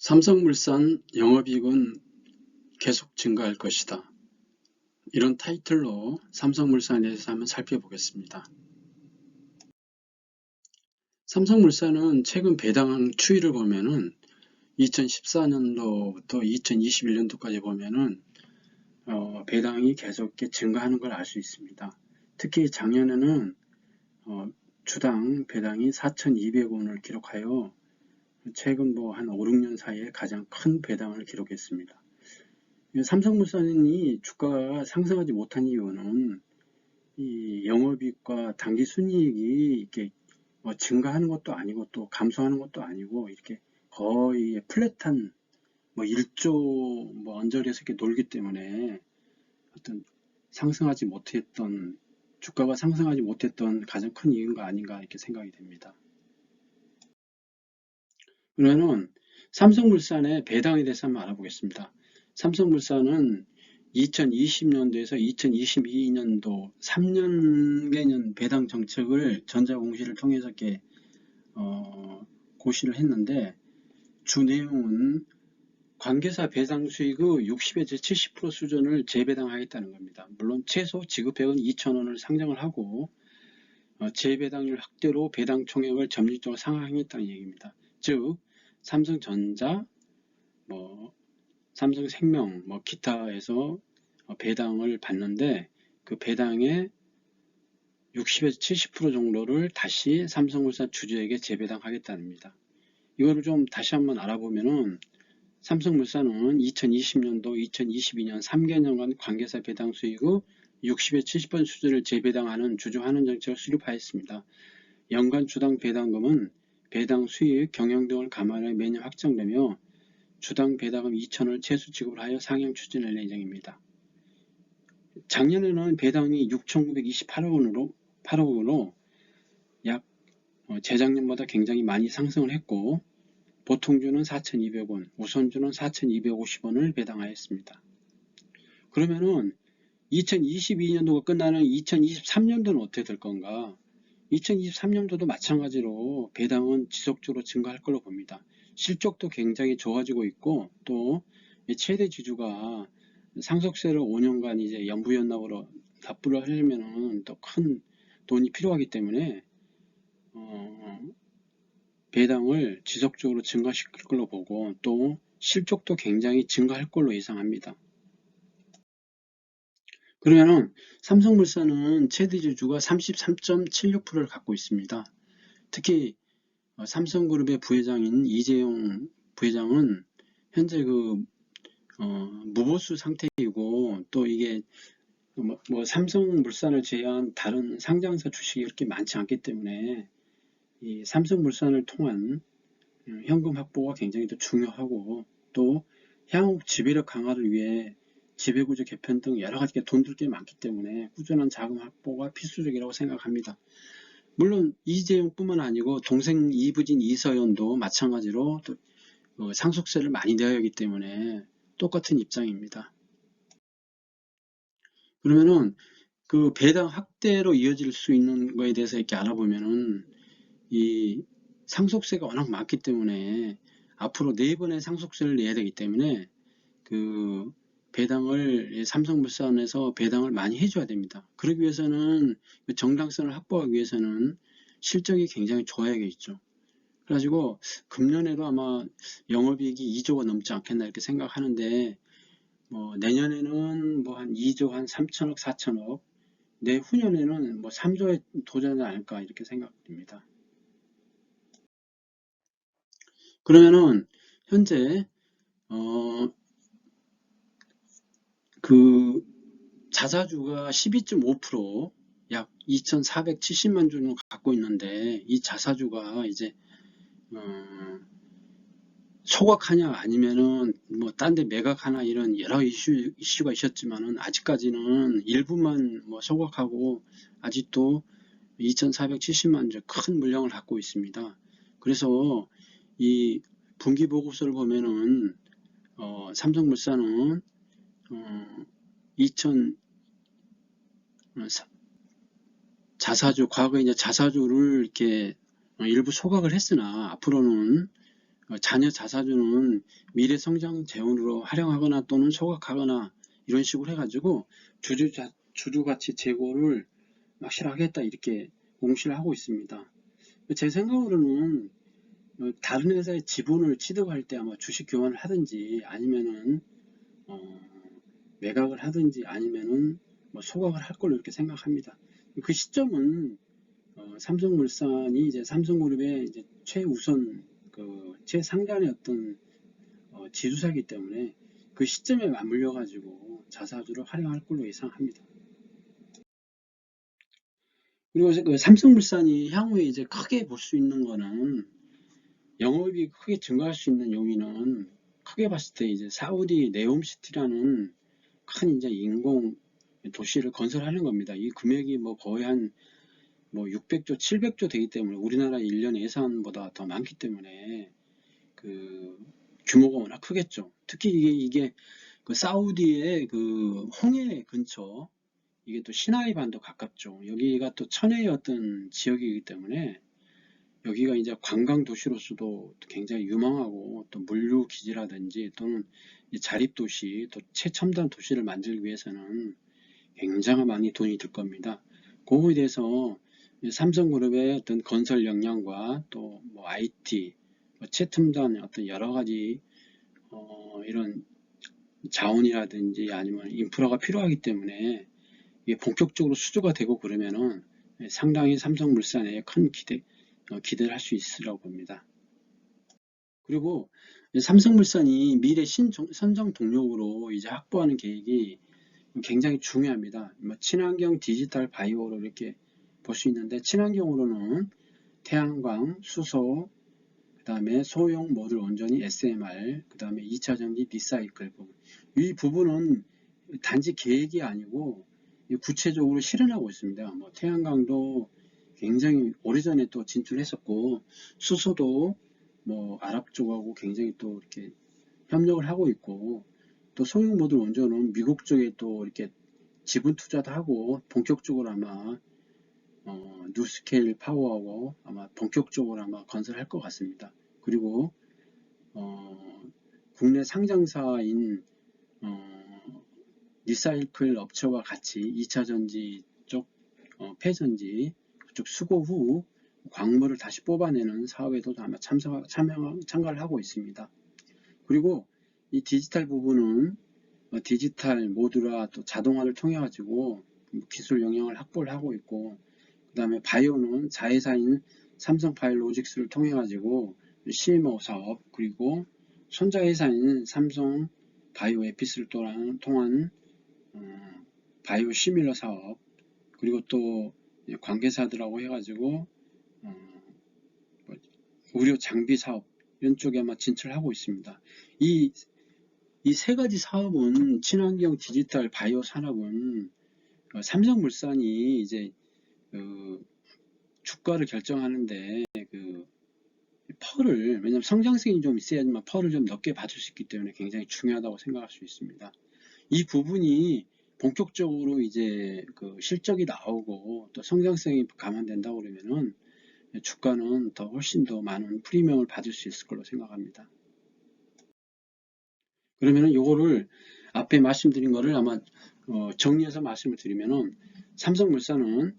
삼성물산 영업이익은 계속 증가할 것이다. 이런 타이틀로 삼성물산에 대해서 한번 살펴보겠습니다. 삼성물산은 최근 배당 추이를 보면은 2014년도부터 2021년도까지 보면은 배당이 계속 이렇게 증가하는 걸 알 수 있습니다. 특히 작년에는 주당 배당이 4,200원을 기록하여 최근 한 5, 6년 사이에 가장 큰 배당을 기록했습니다. 삼성물산이 주가가 상승하지 못한 이유는 이 영업이익과 당기순이익이 이렇게 증가하는 것도 아니고 또 감소하는 것도 아니고 이렇게 거의 플랫한 1조 언저리에서 이렇게 놀기 때문에 어떤 주가가 상승하지 못했던 가장 큰 이유가 아닌가 이렇게 생각이 됩니다. 그러면은 삼성물산의 배당에 대해서 한번 알아보겠습니다. 삼성물산은 2020년도에서 2022년도 3년 개년 배당 정책을 전자공시를 통해서 이렇게 고시를 했는데 주 내용은 관계사 배당 수익의 60에서 70% 수준을 재배당하겠다는 겁니다. 물론 최소 지급액은 2,000원을 상정을 하고 재배당률 확대로 배당 총액을 점진적으로 상향하겠다는 얘기입니다. 즉 삼성전자, 삼성생명, 기타에서 배당을 받는데 그 배당의 60에서 70% 정도를 다시 삼성물산 주주에게 재배당하겠다는 겁니다. 이거를 좀 다시 한번 알아보면은 삼성물산은 2020년도, 2022년 3개년간 관계사 배당 수익의 60에서 70% 수준을 재배당하는 주주 환원 정책을 수립하였습니다. 연간 주당 배당금은 배당 수익, 경영 등을 감안해 매년 확정되며 주당 배당금 2,000원을 최소 지급을 하여 상향 추진할 예정입니다. 작년에는 배당이 6,928억원으로 약 재작년보다 굉장히 많이 상승을 했고 보통주는 4,200원, 우선주는 4,250원을 배당하였습니다. 그러면은 2022년도가 끝나는 2023년도는 어떻게 될 건가? 2023년도도 마찬가지로 배당은 지속적으로 증가할 걸로 봅니다. 실적도 굉장히 좋아지고 있고 또 최대 지주가 상속세를 5년간 이제 연부연납으로 납부를 하려면은 더 큰 돈이 필요하기 때문에 배당을 지속적으로 증가시킬 걸로 보고 또 실적도 굉장히 증가할 걸로 예상합니다. 그러면은 삼성물산은 최대 지주가 33.76%를 갖고 있습니다. 특히 삼성그룹의 부회장인 이재용 부회장은 현재 무보수 상태이고 또 이게 삼성물산을 제외한 다른 상장사 주식이 그렇게 많지 않기 때문에 이 삼성물산을 통한 현금 확보가 굉장히 더 중요하고 또 향후 지배력 강화를 위해 지배구조 개편 등 여러 가지 돈 들 게 많기 때문에 꾸준한 자금 확보가 필수적이라고 생각합니다. 물론 이재용뿐만 아니고 동생 이부진 이서연도 마찬가지로 또 상속세를 많이 내야 하기 때문에 똑같은 입장입니다. 그러면은 그 배당 확대로 이어질 수 있는 거에 대해서 이렇게 알아보면은 이 상속세가 워낙 많기 때문에 앞으로 4번의 상속세를 내야 되기 때문에 그 배당을 삼성물산에서 배당을 많이 해줘야 됩니다. 그러기 위해서는 정당성을 확보하기 위해서는 실적이 굉장히 좋아야겠죠. 그래가지고 금년에도 아마 영업이익이 2조가 넘지 않겠나 이렇게 생각하는데 내년에는 한 2조 한 3천억 4천억 내후년에는 3조에 도전하지 않을까 이렇게 생각됩니다. 그러면은 현재 그 자사주가 12.5% 약 2,470만 주를 갖고 있는데 이 자사주가 이제 소각하냐 아니면은 딴 데 매각하나 이런 여러 이슈가 있었지만은 아직까지는 일부만 소각하고 아직도 2,470만 주 큰 물량을 갖고 있습니다. 그래서 이 분기 보고서를 보면은 삼성물산은 과거에 이제 자사주를 이렇게 일부 소각을 했으나 앞으로는 자녀 자사주는 미래 성장 재원으로 활용하거나 또는 소각하거나 이런 식으로 해가지고 주주가치 제고를 확실하겠다 이렇게 공시를 하고 있습니다. 제 생각으로는 다른 회사의 지분을 취득할 때 아마 주식 교환을 하든지 아니면은 매각을 하든지 아니면은 뭐 소각을 할 걸로 이렇게 생각합니다. 그 시점은 삼성물산이 이제 삼성그룹의 이제 최우선 최상단의 어떤 지주사이기 때문에 그 시점에 맞물려 가지고 자사주를 활용할 걸로 예상합니다. 그리고 그 삼성물산이 향후에 이제 크게 볼 수 있는 거는 영업이 크게 증가할 수 있는 요인은 크게 봤을 때 이제 사우디 네옴시티라는 큰 이제 인공 도시를 건설하는 겁니다. 이 금액이 뭐 거의 한 600조, 700조 되기 때문에 우리나라 1년 예산보다 더 많기 때문에 그 규모가 워낙 크겠죠. 특히 이게 그 사우디의 그 홍해 근처, 이게 또 시나이 반도 가깝죠. 여기가 또 천혜의 어떤 지역이기 때문에 여기가 이제 관광 도시로서도 굉장히 유망하고 또 물류 기지라든지 또는 자립 도시, 또 최첨단 도시를 만들기 위해서는 굉장히 많이 돈이 들 겁니다. 그거에 대해서 삼성그룹의 어떤 건설 역량과 또 뭐 IT, 최첨단 어떤 여러 가지 이런 자원이라든지 아니면 인프라가 필요하기 때문에 이게 본격적으로 수주가 되고 그러면은 상당히 삼성물산에 큰 기대를 할 수 있으라고 봅니다. 그리고 삼성물산이 미래 선정 동력으로 이제 확보하는 계획이 굉장히 중요합니다. 친환경 디지털 바이오로 이렇게 볼 수 있는데, 친환경으로는 태양광, 수소, 그 다음에 소형 모듈 온전히 SMR, 그 다음에 2차전지 리사이클 부분. 이 부분은 단지 계획이 아니고 구체적으로 실현하고 있습니다. 뭐 태양광도 굉장히 오래전에 또 진출했었고, 수소도 뭐 아랍 쪽하고 굉장히 또 이렇게 협력을 하고 있고, 또 소형 모듈 원전은 미국 쪽에 또 이렇게 지분 투자도 하고 본격적으로 아마 뉴스케일 파워하고 아마 본격적으로 아마 건설할 것 같습니다. 그리고 국내 상장사인 리사이클 업체와 같이 2차전지 쪽 폐전지 그쪽 수거 후 광물을 다시 뽑아내는 사업에도 아마 참가를 하고 있습니다. 그리고 이 디지털 부분은 디지털 모듈화 또 자동화를 통해 가지고 기술 영향을 확보를 하고 있고, 그 다음에 바이오는 자회사인 삼성바이오로직스를 통해 가지고 CMO 사업, 그리고 손자회사인 삼성 바이오에피스를 통한 바이오 시밀러 사업, 그리고 또 관계사들하고 해가지고 의료 장비 사업 이런 쪽에 아마 진출하고 있습니다. 이 세 가지 사업은, 친환경 디지털 바이오 산업은 삼성물산이 이제 주가를 결정하는데 왜냐면 성장성이 좀 있어야지만 펄을 좀 넓게 받을 수 있기 때문에 굉장히 중요하다고 생각할 수 있습니다. 이 부분이 본격적으로 이제 실적이 나오고 또 성장성이 감안된다고 그러면은 주가는 더 훨씬 더 많은 프리미엄을 받을 수 있을 걸로 생각합니다. 그러면은 요거를 앞에 말씀드린 거를 아마 정리해서 말씀을 드리면은, 삼성물산은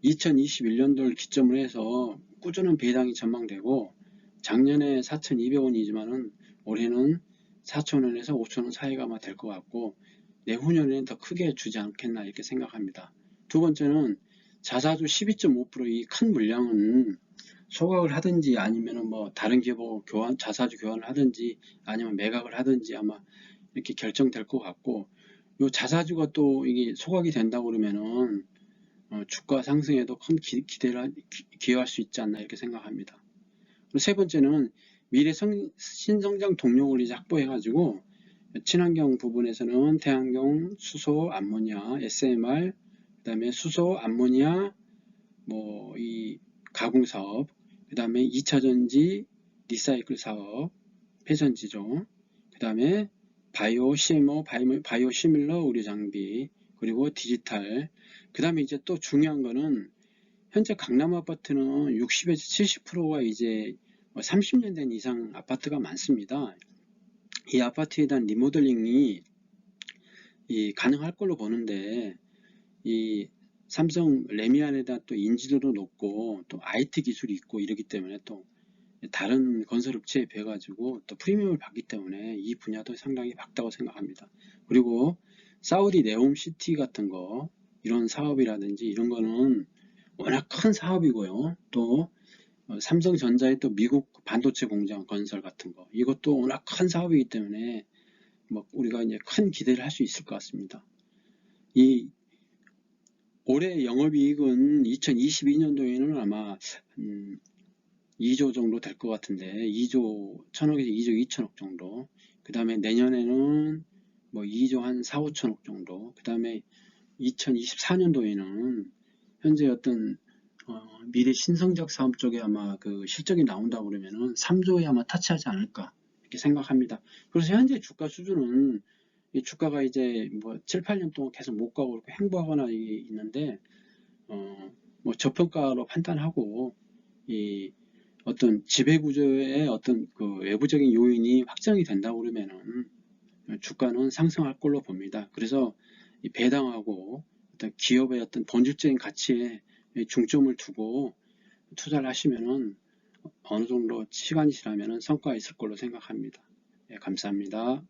2021년도를 기점으로 해서 꾸준한 배당이 전망되고, 작년에 4,200원이지만은 올해는 4,000원에서 5,000원 사이가 아마 될 것 같고, 내후년에는 더 크게 주지 않겠나 이렇게 생각합니다. 두 번째는 자사주 12.5%의 큰 물량은 소각을 하든지 아니면은 뭐 다른 기업하고 자사주 교환을 하든지 아니면 매각을 하든지 아마 이렇게 결정될 것 같고, 요 자사주가 또 이게 소각이 된다고 그러면은 주가 상승에도 큰 기여할 수 있지 않나 이렇게 생각합니다. 그리고 세 번째는 미래 신성장 동력을 이제 확보해 가지고 친환경 부분에서는 태양광, 수소, 암모니아, SMR, 그 다음에 수소, 암모니아, 뭐 이 가공 사업, 그 다음에 2차전지 리사이클 사업, 폐전지죠. 그 다음에 바이오 CMO, 바이오 시밀러 의료 장비, 그리고 디지털. 그 다음에 이제 또 중요한 거는 현재 강남 아파트는 60에서 70%가 이제 30년 된 이상 아파트가 많습니다. 이 아파트에 대한 리모델링이 가능할 걸로 보는데, 이 삼성 레미안에 대한 또 인지도도 높고 또 IT 기술이 있고 이러기 때문에 또 다른 건설업체에 비해 가지고 또 프리미엄을 받기 때문에 이 분야도 상당히 밝다고 생각합니다. 그리고 사우디 네옴시티 같은 거, 이런 사업이라든지 이런 거는 워낙 큰 사업이고요. 또 삼성전자의 또 미국 반도체 공장 건설 같은 거, 이것도 워낙 큰 사업이기 때문에 뭐 우리가 이제 큰 기대를 할 수 있을 것 같습니다. 이 올해 영업이익은 2022년도에는 아마 2조 정도 될 것 같은데, 2조 1000억에서 2조 2천억 정도. 그 다음에 내년에는 뭐 2조 한 4, 5천억 정도. 그 다음에 2024년도에는 현재 어떤 미래 신성적 사업 쪽에 아마 그 실적이 나온다 그러면은 3조에 아마 타치하지 않을까 이렇게 생각합니다. 그래서 현재 주가 수준은, 이 주가가 이제 뭐 7, 8년 동안 계속 못 가고 이렇게 횡보하거나 있는데, 뭐 저평가로 판단하고, 이 어떤 지배구조의 어떤 그 외부적인 요인이 확정이 된다고 그러면은 주가는 상승할 걸로 봅니다. 그래서 이 배당하고 어떤 기업의 어떤 본질적인 가치에 중점을 두고 투자를 하시면은 어느 정도 시간이 지나면은 성과가 있을 걸로 생각합니다. 네, 감사합니다.